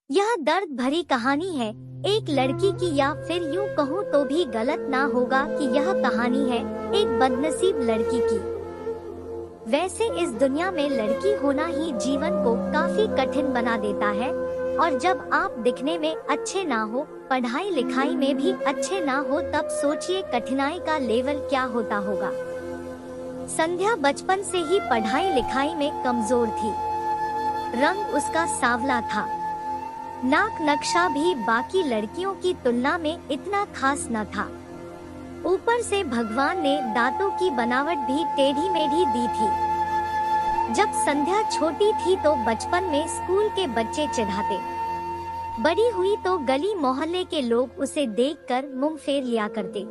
यह दर्द भरी कहानी है एक लड़की की, या फिर यूँ कहूँ तो भी गलत ना होगा कि यह कहानी है एक बदनसीब लड़की की। वैसे इस दुनिया में लड़की होना ही जीवन को काफी कठिन बना देता है, और जब आप दिखने में अच्छे ना हो, पढ़ाई लिखाई में भी अच्छे ना हो, तब सोचिए कठिनाई का लेवल क्या होता होगा। संध्या बचपन से ही पढ़ाई लिखाई में कमजोर थी। रंग उसका सांवला था, नाक नक्शा भी बाकी लड़कियों की तुलना में इतना खास न था। ऊपर से भगवान ने दांतों की बनावट भी टेढ़ी मेढ़ी दी थी। जब संध्या छोटी थी तो बचपन में स्कूल के बच्चे चिढ़ाते, बड़ी हुई तो गली मोहल्ले के लोग उसे देखकर मुंह फेर लिया करते।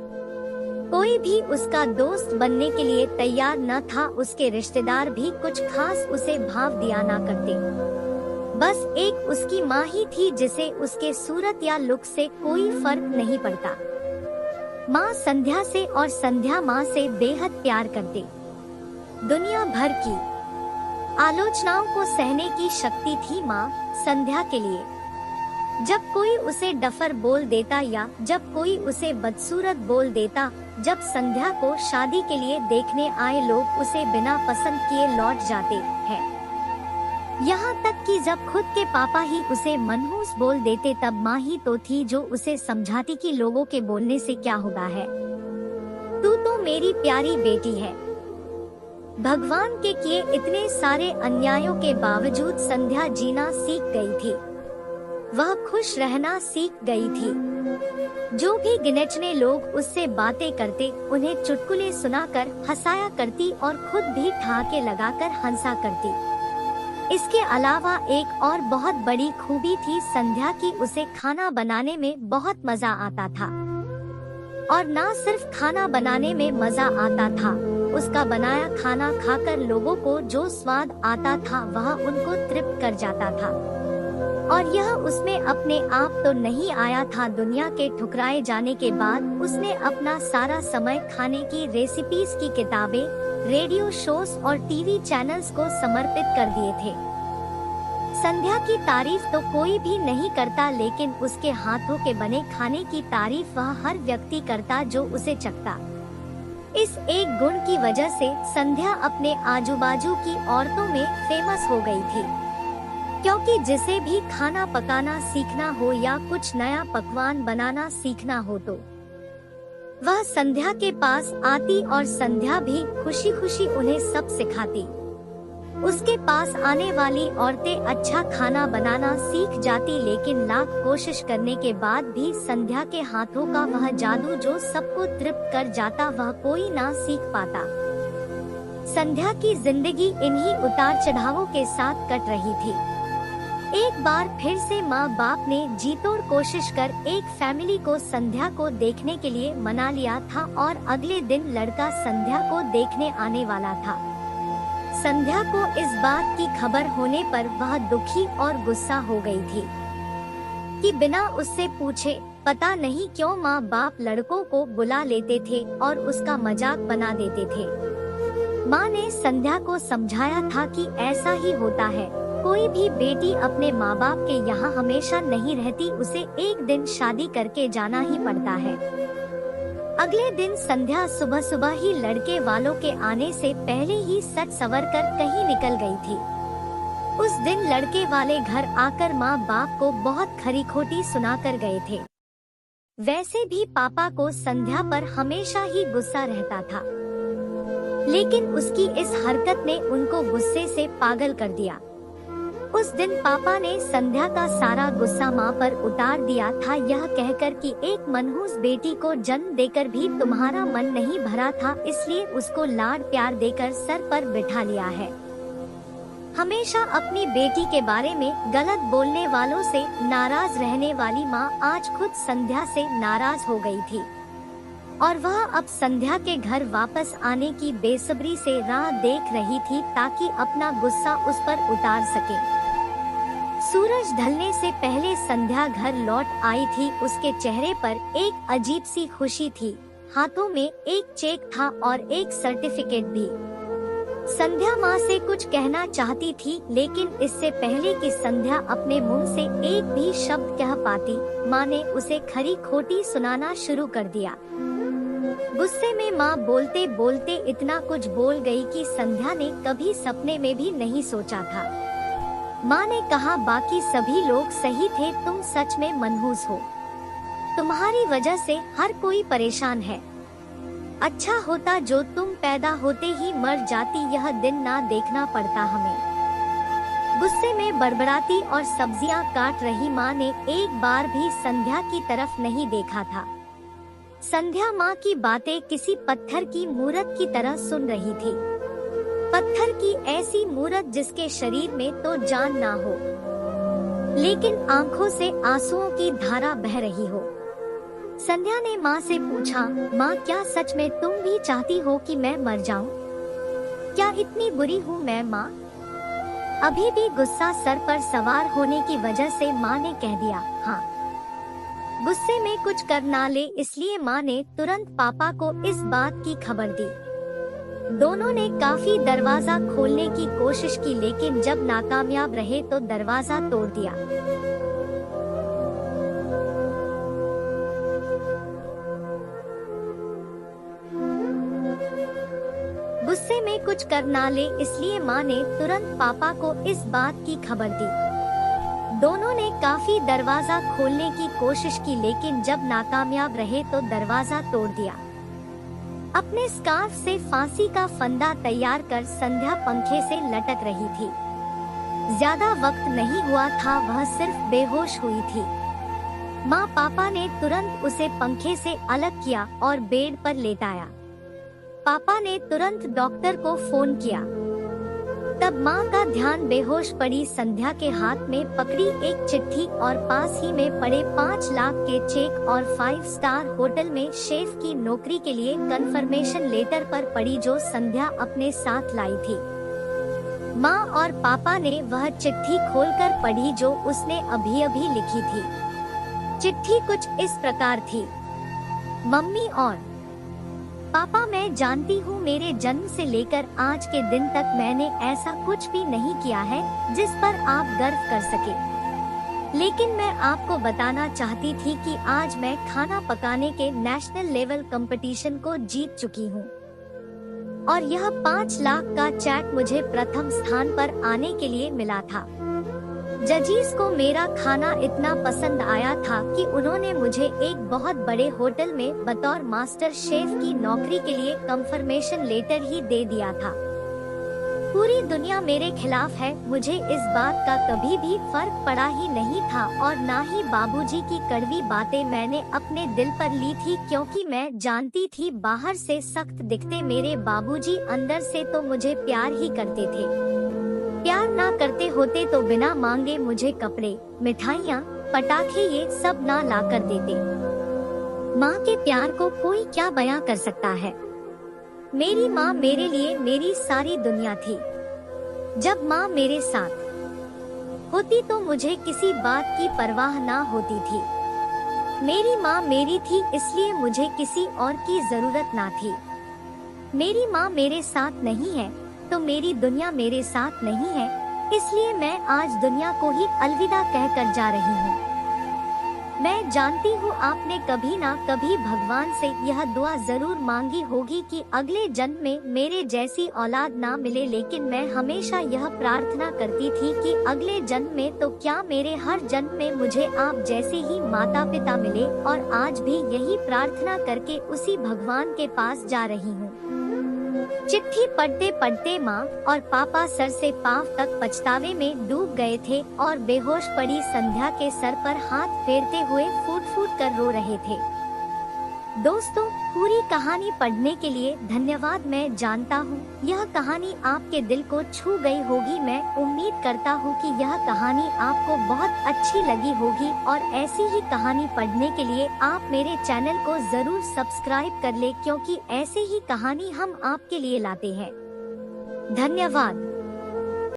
कोई भी उसका दोस्त बनने के लिए तैयार न था, उसके रिश्तेदार भी कुछ खास उसे भाव दिया ना करते। बस एक उसकी माँ ही थी जिसे उसके सूरत या लुक से कोई फर्क नहीं पड़ता। माँ संध्या से और संध्या माँ से बेहद प्यार करते। दुनिया भर की आलोचनाओं को सहने की शक्ति थी माँ संध्या के लिए। जब कोई उसे डफर बोल देता या जब कोई उसे बदसूरत बोल देता, जब संध्या को शादी के लिए देखने आए लोग उसे बिना पसंद किए लौट जाते हैं। यहाँ तक कि जब खुद के पापा ही उसे मनहूस बोल देते, तब माँ ही तो थी जो उसे समझाती कि लोगों के बोलने से क्या होता है, तू तो मेरी प्यारी बेटी है। भगवान के किए इतने सारे अन्यायों के बावजूद संध्या जीना सीख गई थी। वह खुश रहना सीख गई थी। जो भी गिनचने लोग उससे बातें करते, उन्हें चुटकुले सुनाकर हंसाया करती और खुद भी ठहाके लगाकर हंसा करती। इसके अलावा एक और बहुत बड़ी खूबी थी संध्या की, उसे खाना बनाने में बहुत मजा आता था। और ना सिर्फ खाना बनाने में मजा आता था, उसका बनाया खाना खाकर लोगों को जो स्वाद आता था वह उनको तृप्त कर जाता था। और यह उसमें अपने आप तो नहीं आया था, दुनिया के ठुकराए जाने के बाद उसने अपना सारा समय खाने की रेसिपीज की किताबें, रेडियो शोज और टीवी चैनल्स को समर्पित कर दिए थे। संध्या की तारीफ तो कोई भी नहीं करता, लेकिन उसके हाथों के बने खाने की तारीफ वह हर व्यक्ति करता जो उसे चखता। इस एक गुण की वजह से संध्या अपने आजू बाजू की औरतों में फेमस हो गई थी, क्योंकि जिसे भी खाना पकाना सीखना हो या कुछ नया पकवान बनाना सीखना हो तो वह संध्या के पास आती, और संध्या भी खुशी खुशी उन्हें सब सिखाती। उसके पास आने वाली औरतें अच्छा खाना बनाना सीख जाती, लेकिन लाख कोशिश करने के बाद भी संध्या के हाथों का वह जादू जो सबको तृप्त कर जाता, वह कोई ना सीख पाता। संध्या की जिंदगी इन्हीं उतार चढ़ावों के साथ कट रही थी। एक बार फिर से माँ बाप ने जीतोड़ कोशिश कर एक फैमिली को संध्या को देखने के लिए मना लिया था, और अगले दिन लड़का संध्या को देखने आने वाला था। संध्या को इस बात की खबर होने पर वह दुखी और गुस्सा हो गई थी कि बिना उससे पूछे पता नहीं क्यों माँ बाप लड़कों को बुला लेते थे और उसका मजाक बना देते थे। माँ ने संध्या को समझाया था कि ऐसा ही होता है, कोई भी बेटी अपने माँ बाप के यहाँ हमेशा नहीं रहती, उसे एक दिन शादी करके जाना ही पड़ता है। अगले दिन संध्या सुबह सुबह ही लड़के वालों के आने से पहले ही सज संवर कर कहीं निकल गई थी। उस दिन लड़के वाले घर आकर माँ बाप को बहुत खरी खोटी सुना कर गए थे। वैसे भी पापा को संध्या पर हमेशा ही गुस्सा रहता था, लेकिन उसकी इस हरकत ने उनको गुस्से से पागल कर दिया। उस दिन पापा ने संध्या का सारा गुस्सा माँ पर उतार दिया था, यह कहकर कि एक मनहूस बेटी को जन्म देकर भी तुम्हारा मन नहीं भरा था, इसलिए उसको लाड प्यार देकर सर पर बिठा लिया है। हमेशा अपनी बेटी के बारे में गलत बोलने वालों से नाराज रहने वाली माँ आज खुद संध्या से नाराज हो गई थी, और वह अब संध्या के घर वापस आने की बेसब्री से राह देख रही थी ताकि अपना गुस्सा उस पर उतार सके। सूरज ढलने से पहले संध्या घर लौट आई थी। उसके चेहरे पर एक अजीब सी खुशी थी। हाथों में एक चेक था और एक सर्टिफिकेट भी। संध्या माँ से कुछ कहना चाहती थी, लेकिन इससे पहले कि संध्या अपने मुंह से एक भी शब्द कह पाती, माँ ने उसे खरी खोटी सुनाना शुरू कर दिया। गुस्से में माँ बोलते बोलते इतना कुछ बोल गई कि संध्या ने कभी सपने में भी नहीं सोचा था। माँ ने कहा, बाकी सभी लोग सही थे, तुम सच में मनहूस हो। तुम्हारी वजह से हर कोई परेशान है। अच्छा होता जो तुम पैदा होते ही मर जाती, यह दिन ना देखना पड़ता हमें। गुस्से में बड़बड़ाती और सब्जियां काट रही माँ ने एक बार भी संध्या की तरफ नहीं देखा था। संध्या माँ की बातें किसी पत्थर की मूरत की तरह सुन रही थी। पत्थर की ऐसी मूरत जिसके शरीर में तो जान ना हो, लेकिन आंखों से आंसुओं की धारा बह रही हो। संध्या ने माँ से पूछा, माँ क्या सच में तुम भी चाहती हो कि मैं मर जाऊं? क्या इतनी बुरी हूँ मैं माँ? अभी भी गुस्सा सर पर सवार होने की वजह से माँ ने कह दिया, हाँ। गुस्से में कुछ कर ना ले, इसलिए माँ ने तुरंत पापा को इस बात की खबर दी। दोनों ने काफी दरवाजा खोलने की कोशिश की, लेकिन जब नाकामयाब रहे तो दरवाजा तोड़ दिया। गुस्से में कुछ कर ना ले, इसलिए माँ ने तुरंत पापा को इस बात की खबर दी। दोनों ने काफी दरवाजा खोलने की कोशिश की, लेकिन जब नाकामयाब रहे तो दरवाजा तोड़ दिया। अपने स्कार्फ से फांसी का फंदा तैयार कर संध्या पंखे से लटक रही थी। ज्यादा वक्त नहीं हुआ था, वह सिर्फ बेहोश हुई थी। माँ पापा ने तुरंत उसे पंखे से अलग किया और बेड पर लेटाया। पापा ने तुरंत डॉक्टर को फोन किया। तब माँ का ध्यान बेहोश पड़ी संध्या के हाथ में पकड़ी एक चिट्ठी और पास ही में पड़े 5 लाख के चेक और 5 स्टार होटल में शेफ की नौकरी के लिए कंफर्मेशन लेटर पर पड़ी, जो संध्या अपने साथ लाई थी। माँ और पापा ने वह चिट्ठी खोलकर पढ़ी जो उसने अभी अभी लिखी थी। चिट्ठी कुछ इस प्रकार थी, मम्मी और पापा, मैं जानती हूँ मेरे जन्म से लेकर आज के दिन तक मैंने ऐसा कुछ भी नहीं किया है जिस पर आप गर्व कर सके, लेकिन मैं आपको बताना चाहती थी कि आज मैं खाना पकाने के नेशनल लेवल कंपटीशन को जीत चुकी हूँ और यह 5 लाख का चेक मुझे प्रथम स्थान पर आने के लिए मिला था। जजीज को मेरा खाना इतना पसंद आया था कि उन्होंने मुझे एक बहुत बड़े होटल में बतौर मास्टर शेफ की नौकरी के लिए कंफर्मेशन लेटर ही दे दिया था। पूरी दुनिया मेरे खिलाफ है, मुझे इस बात का कभी भी फर्क पड़ा ही नहीं था और ना ही बाबूजी की कड़वी बातें मैंने अपने दिल पर ली थी, क्योंकि मैं जानती थी बाहर से सख्त दिखते मेरे बाबूजी अंदर से तो मुझे प्यार ही करते थे। प्यार ना करते होते तो बिना मांगे मुझे कपड़े, मिठाइयाँ, पटाखे ये सब ना ला कर देते। माँ के प्यार को कोई क्या बयां कर सकता है। मेरी माँ मेरे लिए मेरी सारी दुनिया थी। जब माँ मेरे साथ होती तो मुझे किसी बात की परवाह ना होती थी। मेरी माँ मेरी थी, इसलिए मुझे किसी और की जरूरत ना थी। मेरी माँ मेरे साथ नहीं है तो मेरी दुनिया मेरे साथ नहीं है, इसलिए मैं आज दुनिया को ही अलविदा कहकर जा रही हूँ। मैं जानती हूँ आपने कभी ना कभी भगवान से यह दुआ जरूर मांगी होगी कि अगले जन्म में मेरे जैसी औलाद ना मिले, लेकिन मैं हमेशा यह प्रार्थना करती थी कि अगले जन्म में तो क्या मेरे हर जन्म में मुझे आप जैसे ही माता पिता मिले, और आज भी यही प्रार्थना करके उसी भगवान के पास जा रही हूँ। चिट्ठी पढ़ते पढ़ते माँ और पापा सर से पांव तक पछतावे में डूब गए थे और बेहोश पड़ी संध्या के सर पर हाथ फेरते हुए फूट फूट कर रो रहे थे। दोस्तों, पूरी कहानी पढ़ने के लिए धन्यवाद। मैं जानता हूँ यह कहानी आपके दिल को छू गई होगी। मैं उम्मीद करता हूँ कि यह कहानी आपको बहुत अच्छी लगी होगी और ऐसी ही कहानी पढ़ने के लिए आप मेरे चैनल को जरूर सब्सक्राइब कर ले, क्योंकि ऐसे ही कहानी हम आपके लिए लाते हैं। धन्यवाद।